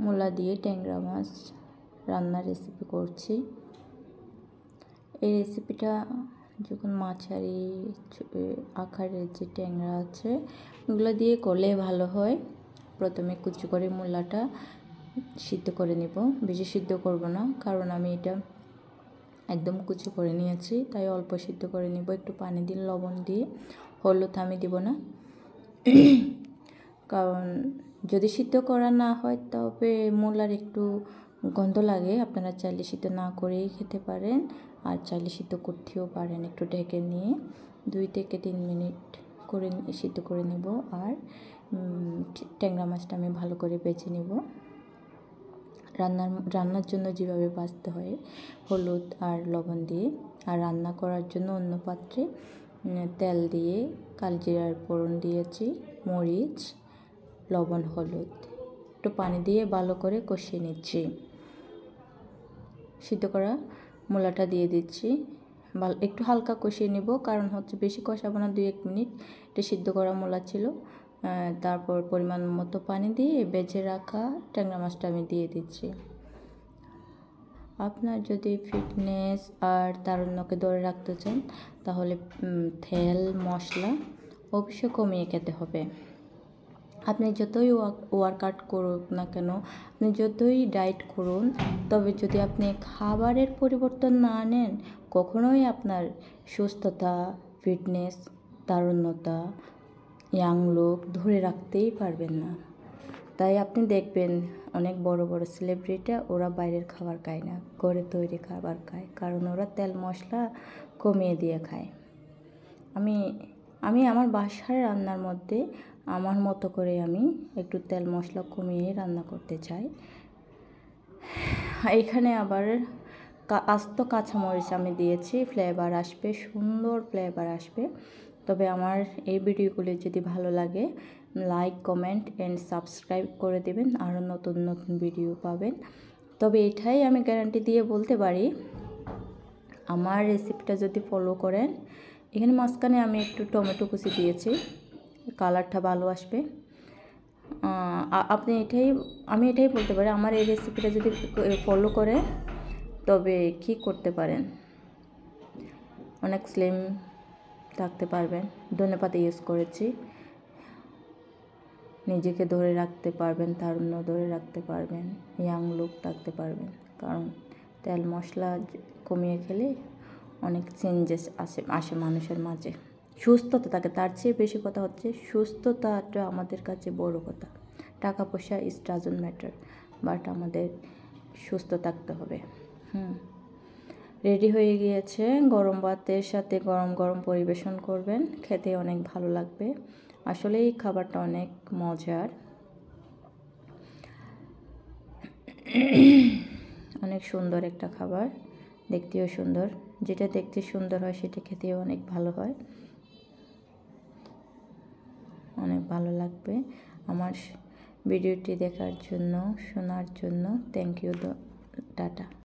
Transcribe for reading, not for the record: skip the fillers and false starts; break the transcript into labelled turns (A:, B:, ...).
A: মূলা দিয়ে ট্যাংরা মাছ রান্নার রেসিপি করছি। এই রেসিপিটা যখন মাঝারি আকারের যে ট্যাংরা আছে ওগুলো দিয়ে করলে ভালো হয়। প্রথমে কুচি করে মূলাটা সিদ্ধ করে নেব, বেশি সিদ্ধ করব না, কারণ আমি এটা একদম কুচি করে নিয়েছি, তাই অল্প সিদ্ধ করে নেব। একটু পানি দিয়ে লবণ দিয়ে, হলুদ আমি দিব না, কারণ যদি সিদ্ধ করা না হয় তবে মূলার একটু গন্ধ লাগে। আপনারা চাইলে সিদ্ধ না করেই খেতে পারেন, আর চাইলে সিদ্ধ করতেও পারেন। একটু ঢেকে নিয়ে 2 থেকে 3 মিনিট করে সিদ্ধ করে নেব। আর ট্যাংরা মাছটা আমি ভালো করে বেছে নেব। রান্নার জন্য যেভাবে ভাজতে হয় হলুদ আর লবণ দিয়ে, আর রান্না করার জন্য অন্য পাত্রে তেল দিয়ে কালজিরার ফোড়ন দিয়েছি, মরিচ, লবণ, হলুদ, একটু পানি দিয়ে ভালো করে কষিয়ে নিচ্ছি। সিদ্ধ করা মূলাটা দিয়ে দিচ্ছি, একটু হালকা কষিয়ে নেব, কারণ হচ্ছে বেশি কষাবো না, 2-1 মিনিট। এটা সিদ্ধ করা মূলা ছিল। তারপর পরিমাণ মতো পানি দিয়ে বেজে রাখা ট্যাংরা মাছটা আমি দিয়ে দিচ্ছি। আপনার যদি ফিটনেস আর তারুণ্যকে ধরে রাখতে চান তাহলে তেল মশলা অবশ্যই কমিয়ে খেতে হবে। আপনি যতই ওয়ার্কআউট করুন না কেন, আপনি যতই ডায়েট করুন, তবে যদি আপনি খাবারের পরিবর্তন না আনেন, কখনোই আপনার সুস্থতা, ফিটনেস, তারুণ্যতা, ইয়াং লুক ধরে রাখতেই পারবেন না। তাই আপনি দেখবেন অনেক বড় বড় সেলিব্রিটিরা ওরা বাইরের খাবার খায় না, ঘরে তৈরি খাবার খায়, কারণ ওরা তেল মশলা কমিয়ে দিয়ে খায়। আমি আমার বাসার রান্নার মধ্যে আমার মতো করে আমি একটু তেল মশলা কমিয়ে রান্না করতে চাই। এখানে আবার আস্ত কাঁচামরিচ আমি দিয়েছি, ফ্লেভার আসবে, সুন্দর ফ্লেভার আসবে। তবে আমার এই ভিডিওগুলি যদি ভালো লাগে, লাইক, কমেন্ট অ্যান্ড সাবস্ক্রাইব করে দেবেন, আরও নতুন নতুন ভিডিও পাবেন। তবে এটাই আমি গ্যারান্টি দিয়ে বলতে পারি, আমার রেসিপিটা যদি ফলো করেন, এখানে মাঝখানে আমি একটু টমেটো কুচি দিয়েছি, কালারটা ভালো আসবে। আমি এটাই বলতে পারি, আমার এই রেসিপিটা যদি ফলো করে তবে কি করতে পারেন, অনেক স্লিম থাকতে পারবেন। ধনেপাতা ইউজ করেছি, নিজেকে ধরে রাখতে পারবেন, তারুণ্য ধরে রাখতে পারবেন, ইয়াং লুক থাকতে পারবেন, কারণ তেল মশলা কমিয়ে খেলে অনেক চেঞ্জেস আসে মানুষের মাঝে, সুস্থতা থাকে। তার চেয়ে বেশি কথা হচ্ছে সুস্থতাটা আমাদের কাছে বড় কথা। টাকা পয়সা ইজ ডাজন্ট ম্যাটার, বাট আমাদের সুস্থ থাকতে হবে। রেডি হয়ে গিয়েছে। গরম ভাতের সাথে গরম গরম পরিবেশন করবেন, খেতে অনেক ভালো লাগবে। আসলে এই খাবারটা অনেক মজার, অনেক সুন্দর একটা খাবার, দেখতেও সুন্দর। যেটা দেখতে সুন্দর হয় সেটা খেতেও অনেক ভালো হয়, অনেক ভালো লাগবে। আমার ভিডিওটি দেখার জন্য, শোনার জন্য থ্যাংক ইউ, টাটা।